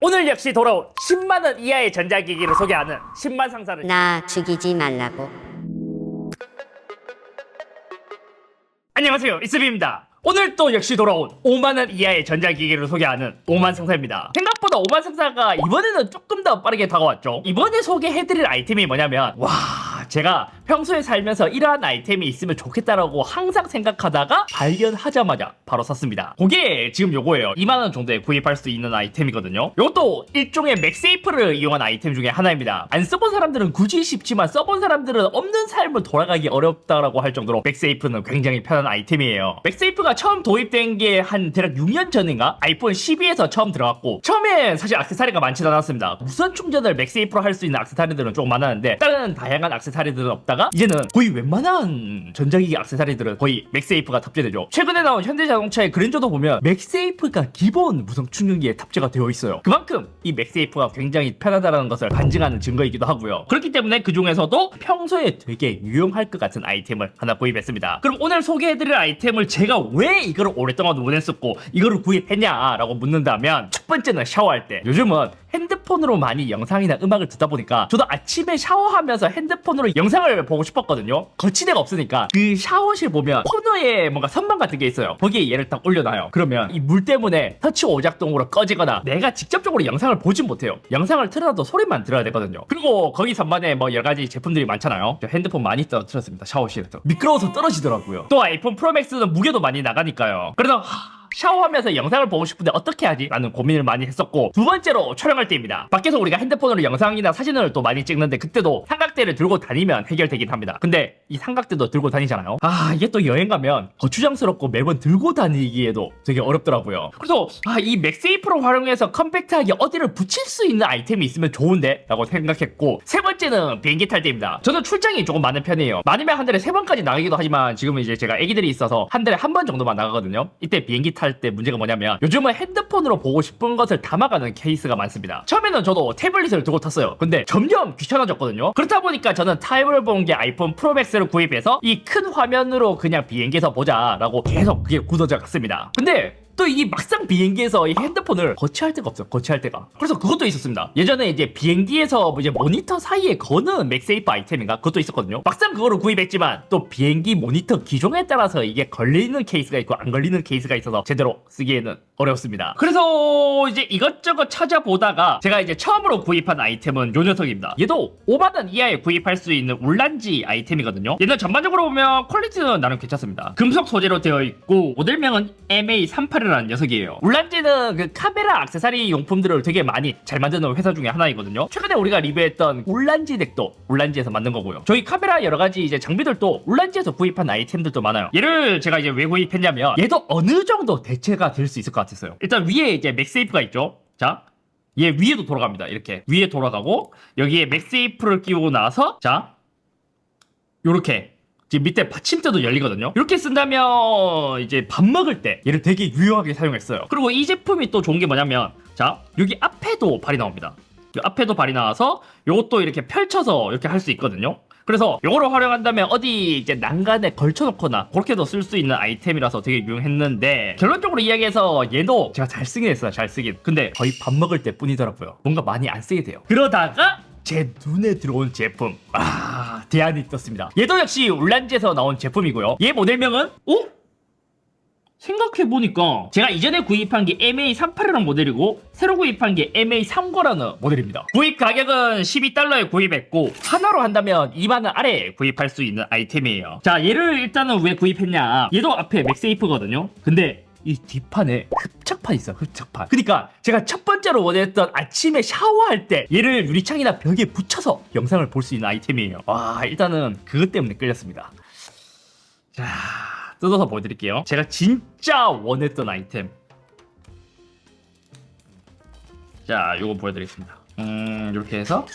오늘 역시 돌아온 10만원 이하의 전자기기를 소개하는 10만 상사를 나 죽이지 말라고. 안녕하세요, 이스비입니다. 오늘 또 역시 돌아온 5만원 이하의 전자기기를 소개하는 5만 상사입니다. 생각보다 5만 상사가 이번에는 조금 더 빠르게 다가왔죠. 이번에 소개해드릴 아이템이 뭐냐면 제가 평소에 살면서 이러한 아이템이 있으면 좋겠다라고 항상 생각하다가 발견하자마자 바로 샀습니다. 그게 지금 요거예요. 2만원 정도에 구입할 수 있는 아이템이거든요. 이것도 일종의 맥세이프를 이용한 아이템 중에 하나입니다. 안 써본 사람들은 굳이 쉽지만 써본 사람들은 없는 삶을 돌아가기 어렵다라고 할 정도로 맥세이프는 굉장히 편한 아이템이에요. 맥세이프가 처음 도입된 게 한 대략 6년 전인가? 아이폰 12에서 처음 들어갔고, 처음엔 사실 액세서리가 많지 않았습니다. 무선 충전을 맥세이프로 할 수 있는 액세서리들은 조금 많았는데 다른 다양한 액세서리들은 없다가 이제는 거의 웬만한 전자기기 액세서리들은 거의 맥세이프가 탑재되죠. 최근에 나온 현대자동차의 그랜저도 보면 맥세이프가 기본 무선 충전기에 탑재가 되어 있어요. 그만큼 이 맥세이프가 굉장히 편하다는 것을 반증하는 증거이기도 하고요. 그렇기 때문에 그 중에서도 평소에 되게 유용할 것 같은 아이템을 하나 구입했습니다. 그럼 오늘 소개해드릴 아이템을 제가 왜 이거를 오랫동안 원했었고 이거를 구입했냐라고 묻는다면, 첫 번째는 샤워할 때. 요즘은 핸드폰으로 많이 영상이나 음악을 듣다 보니까 저도 아침에 샤워하면서 핸드폰으로 영상을 보고 싶었거든요. 거치대가 없으니까 그 샤워실 보면 코너에 뭔가 선반 같은 게 있어요. 거기에 얘를 딱 올려놔요. 그러면 이 물 때문에 터치 오작동으로 꺼지거나 내가 직접적으로 영상을 보진 못해요. 영상을 틀어도 소리만 들어야 되거든요. 그리고 거기 선반에 뭐 여러가지 제품들이 많잖아요. 저 핸드폰 많이 떨어뜨렸습니다. 샤워실에서 미끄러워서 떨어지더라고요. 또 아이폰 프로맥스는 무게도 많이 나가니까요. 그래서 샤워하면서 영상을 보고 싶은데 어떻게 하지? 라는 고민을 많이 했었고, 두 번째로 촬영할 때입니다. 밖에서 우리가 핸드폰으로 영상이나 사진을 또 많이 찍는데 그때도 삼각대를 들고 다니면 해결되긴 합니다. 근데 이 삼각대도 들고 다니잖아요. 이게 또 여행 가면 거추장스럽고 매번 들고 다니기에도 되게 어렵더라고요. 그래서 이 맥세이프로 활용해서 컴팩트하게 어디를 붙일 수 있는 아이템이 있으면 좋은데? 라고 생각했고, 세 번째는 비행기 탈 때입니다. 저는 출장이 조금 많은 편이에요. 많으면 한 달에 3번까지 나가기도 하지만 지금은 이제 제가 애기들이 있어서 한 달에 1번 정도만 나가거든요. 이때 비행기 탈 때 문제가 뭐냐면, 요즘은 핸드폰으로 보고 싶은 것을 담아가는 케이스가 많습니다. 처음에는 저도 태블릿을 두고 탔어요. 근데 점점 귀찮아졌거든요. 그렇다 보니까 저는 타입을 본 게 아이폰 프로맥스를 구입해서 이 큰 화면으로 그냥 비행기에서 보자 라고 계속 그게 굳어져 갔습니다. 근데 또 이 막상 비행기에서 이 핸드폰을 거치할 데가 없어요. 거치할 데가. 그래서 그것도 있었습니다. 예전에 이제 비행기에서 이제 모니터 사이에 거는 맥세이프 아이템인가? 그것도 있었거든요. 막상 그거를 구입했지만 또 비행기 모니터 기종에 따라서 이게 걸리는 케이스가 있고 안 걸리는 케이스가 있어서 제대로 쓰기에는 어렵습니다. 그래서 이제 이것저것 찾아보다가 제가 이제 처음으로 구입한 아이템은 요 녀석입니다. 얘도 5만원 이하에 구입할 수 있는 울란지 아이템이거든요. 얘는 전반적으로 보면 퀄리티는 나름 괜찮습니다. 금속 소재로 되어 있고 모델명은 MA38이라는 녀석이에요. 울란지는 그 카메라 액세서리 용품들을 되게 많이 잘 만드는 회사 중에 하나이거든요. 최근에 우리가 리뷰했던 울란지 덱도 울란지에서 만든 거고요. 저희 카메라 여러가지 이제 장비들도 울란지에서 구입한 아이템들도 많아요. 얘를 제가 이제 왜 구입했냐면, 얘도 어느 정도 대체가 될 수 있을 것 같았어요. 일단 위에 이제 맥세이프가 있죠. 자, 얘 위에도 돌아갑니다. 이렇게 위에 돌아가고 여기에 맥세이프를 끼우고 나서 자, 요렇게 지금 밑에 받침대도 열리거든요. 이렇게 쓴다면 이제 밥 먹을 때 얘를 되게 유용하게 사용했어요. 그리고 이 제품이 또 좋은 게 뭐냐면, 자, 여기 앞에도 발이 나옵니다. 앞에도 발이 나와서 요것도 이렇게 펼쳐서 이렇게 할 수 있거든요. 그래서 요거를 활용한다면 어디 이제 난간에 걸쳐놓거나 그렇게도 쓸 수 있는 아이템이라서 되게 유용했는데, 결론적으로 이야기해서 얘도 제가 잘 쓰긴 했어요. 잘 쓰긴. 근데 거의 밥 먹을 때 뿐이더라고요. 뭔가 많이 안 쓰게 돼요. 그러다가 제 눈에 들어온 제품, 대안이 떴습니다. 얘도 역시 울란지에서 나온 제품이고요. 얘 모델명은 생각해보니까 제가 이전에 구입한 게 MA38이라는 모델이고 새로 구입한 게 MA39라는 모델입니다. 구입 가격은 12달러에 구입했고 하나로 한다면 2만원 아래에 구입할 수 있는 아이템이에요. 자, 얘를 일단은 왜 구입했냐, 얘도 앞에 맥세이프거든요. 근데 이 뒷판에 흡착판 있어요. 흡착판. 그러니까 제가 첫 번째로 원했던 아침에 샤워할 때 얘를 유리창이나 벽에 붙여서 영상을 볼 수 있는 아이템이에요. 일단은 그것 때문에 끌렸습니다. 자, 뜯어서 보여드릴게요. 제가 진짜 원했던 아이템. 자, 요거 보여드리겠습니다. 이렇게 해서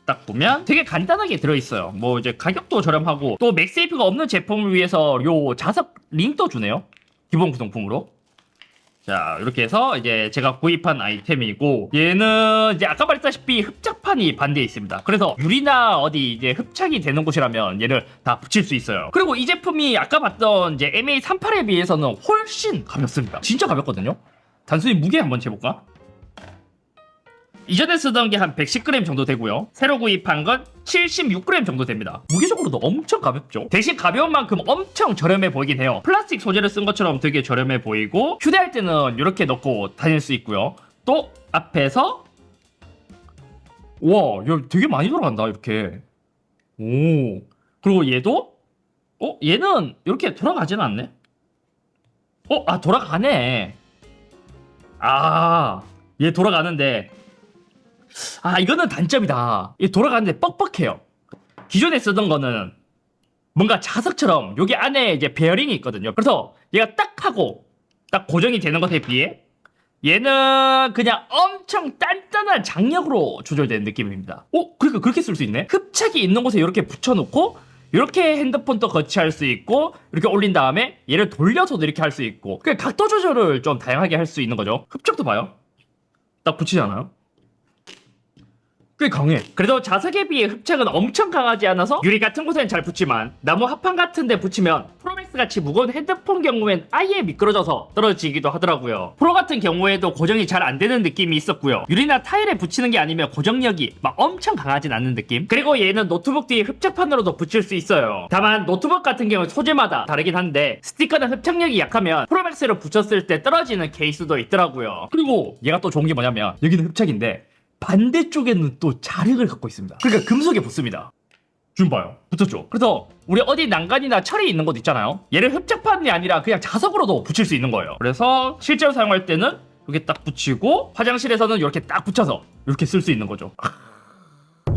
딱 보면 되게 간단하게 들어있어요. 뭐 이제 가격도 저렴하고 또 맥세이프가 없는 제품을 위해서 요 자석 링도 주네요. 기본 구성품으로. 자, 이렇게 해서 이제 제가 구입한 아이템이고, 얘는 이제 아까 말했다시피 흡착판이 반대에 있습니다. 그래서 유리나 어디 이제 흡착이 되는 곳이라면 얘를 다 붙일 수 있어요. 그리고 이 제품이 아까 봤던 이제 MA38에 비해서는 훨씬 가볍습니다. 진짜 가볍거든요. 단순히 무게 한번 재볼까? 이전에 쓰던 게 한 110g 정도 되고요. 새로 구입한 건 76g 정도 됩니다. 무게적으로도 엄청 가볍죠. 대신 가벼운 만큼 엄청 저렴해 보이긴 해요. 플라스틱 소재를 쓴 것처럼 되게 저렴해 보이고 휴대할 때는 이렇게 넣고 다닐 수 있고요. 또 앞에서 와, 야, 되게 많이 돌아간다 이렇게. 오, 그리고 얘도 얘는 이렇게 돌아가진 않네. 돌아가네. 얘 돌아가는데 이거는 단점이다. 얘 돌아가는데 뻑뻑해요. 기존에 쓰던 거는 뭔가 자석처럼 여기 안에 이제 베어링이 있거든요. 그래서 얘가 딱 하고 딱 고정이 되는 것에 비해 얘는 그냥 엄청 단단한 장력으로 조절되는 느낌입니다. 그러니까 그렇게 쓸 수 있네. 흡착이 있는 곳에 이렇게 붙여놓고 이렇게 핸드폰도 거치할 수 있고 이렇게 올린 다음에 얘를 돌려서도 이렇게 할 수 있고 그냥 각도 조절을 좀 다양하게 할 수 있는 거죠. 흡착도 봐요. 딱 붙이지 않아요? 꽤 강해. 그래도 자석에 비해 흡착은 엄청 강하지 않아서 유리 같은 곳에는 잘 붙지만 나무 합판 같은 데 붙이면 프로맥스 같이 무거운 핸드폰 경우엔 아예 미끄러져서 떨어지기도 하더라고요. 프로 같은 경우에도 고정이 잘 안 되는 느낌이 있었고요. 유리나 타일에 붙이는 게 아니면 고정력이 막 엄청 강하진 않는 느낌. 그리고 얘는 노트북 뒤에 흡착판으로도 붙일 수 있어요. 다만 노트북 같은 경우는 소재마다 다르긴 한데 스티커는 흡착력이 약하면 프로맥스를 붙였을 때 떨어지는 케이스도 있더라고요. 그리고 얘가 또 좋은 게 뭐냐면 여기는 흡착인데 반대쪽에는 또 자력을 갖고 있습니다. 그러니까 금속에 붙습니다. 지금 봐요. 붙었죠? 그래서 우리 어디 난간이나 철이 있는 곳 있잖아요. 얘를 흡착판이 아니라 그냥 자석으로도 붙일 수 있는 거예요. 그래서 실제로 사용할 때는 이렇게 딱 붙이고 화장실에서는 이렇게 딱 붙여서 이렇게 쓸 수 있는 거죠.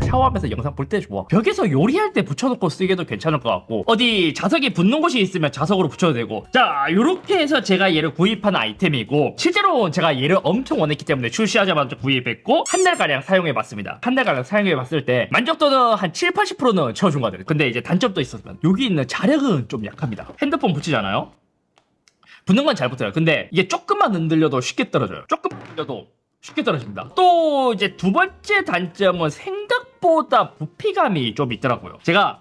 샤워하면서 영상 볼 때 좋아. 벽에서 요리할 때 붙여놓고 쓰기도 괜찮을 것 같고 어디 자석이 붙는 곳이 있으면 자석으로 붙여도 되고 자 요렇게 해서 제가 얘를 구입한 아이템이고 실제로 제가 얘를 엄청 원했기 때문에 출시하자마자 구입했고 한 달가량 사용해봤습니다. 한 달가량 사용해봤을 때 만족도는 한 7, 80%는 채워준 것 같아요. 근데 이제 단점도 있었으면 여기 있는 자력은 좀 약합니다. 핸드폰 붙이잖아요. 붙는 건 잘 붙어요. 근데 이게 조금만 흔들려도 쉽게 떨어져요. 조금 흔들려도 쉽게 떨어집니다. 또 이제 두 번째 단점은 생각보다 부피감이 좀 있더라고요. 제가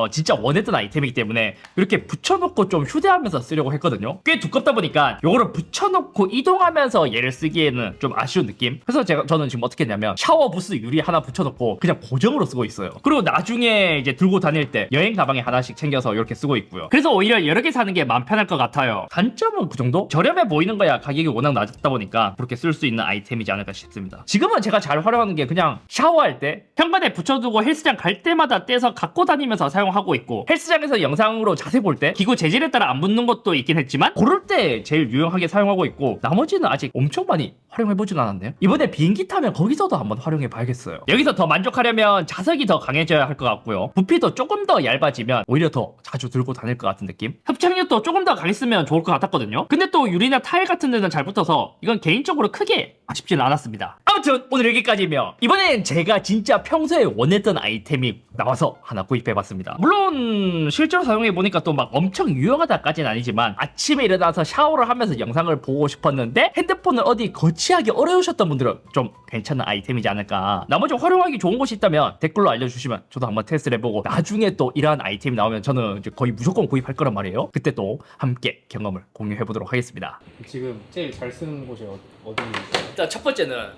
진짜 원했던 아이템이기 때문에 이렇게 붙여놓고 좀 휴대하면서 쓰려고 했거든요. 꽤 두껍다 보니까 요거를 붙여놓고 이동하면서 얘를 쓰기에는 좀 아쉬운 느낌. 그래서 저는 지금 어떻게 했냐면 샤워 부스 유리 하나 붙여놓고 그냥 고정으로 쓰고 있어요. 그리고 나중에 이제 들고 다닐 때 여행 가방에 하나씩 챙겨서 이렇게 쓰고 있고요. 그래서 오히려 여러 개 사는 게 마음 편할 것 같아요. 단점은 그 정도? 저렴해 보이는 거야 가격이 워낙 낮다 보니까 그렇게 쓸 수 있는 아이템이지 않을까 싶습니다. 지금은 제가 잘 활용하는 게 그냥 샤워할 때 현관에 붙여두고 헬스장 갈 때마다 떼서 갖고 다니면서 사용하고 있고 헬스장에서 영상으로 자세 볼 때 기구 재질에 따라 안 붙는 것도 있긴 했지만 고를 때 제일 유용하게 사용하고 있고 나머지는 아직 엄청 많이 활용해보진 않았네요. 이번에 비행기 타면 거기서도 한번 활용해봐야겠어요. 여기서 더 만족하려면 자석이 더 강해져야 할 것 같고요. 부피도 조금 더 얇아지면 오히려 더 자주 들고 다닐 것 같은 느낌. 흡착력도 조금 더 강했으면 좋을 것 같았거든요. 근데 또 유리나 타일 같은 데는 잘 붙어서 이건 개인적으로 크게 아쉽지는 않았습니다. 아무튼 오늘 여기까지며 이번엔 제가 진짜 평소에 원했던 아이템이 나와서 하나 구입해봤습니다. 물론 실제로 사용해보니까 또 막 엄청 유용하다까지는 아니지만 아침에 일어나서 샤워를 하면서 영상을 보고 싶었는데 핸드폰을 어디 거치하기 어려우셨던 분들은 좀 괜찮은 아이템이지 않을까. 나머지 활용하기 좋은 곳이 있다면 댓글로 알려주시면 저도 한번 테스트를 해보고 나중에 또 이러한 아이템이 나오면 저는 이제 거의 무조건 구입할 거란 말이에요. 그때 또 함께 경험을 공유해보도록 하겠습니다. 지금 제일 잘 쓰는 곳이 어디입니까? 일단 첫 번째는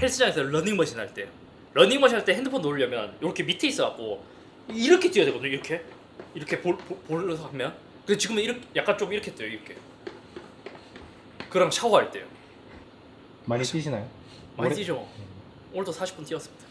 헬스장에서 러닝머신 할 때 러닝머신 할 때 핸드폰 놓으려면 이렇게 밑에 있어갖고 이렇게 뛰어야 되거든요. 이렇게 볼러서 하면 근데 지금은 이렇게 약간 좀 이렇게 떠요. 이렇게 그럼 샤워할 때요. 많이 뛰시나요? 많이 뛰죠. 오늘도 40분 뛰었습니다.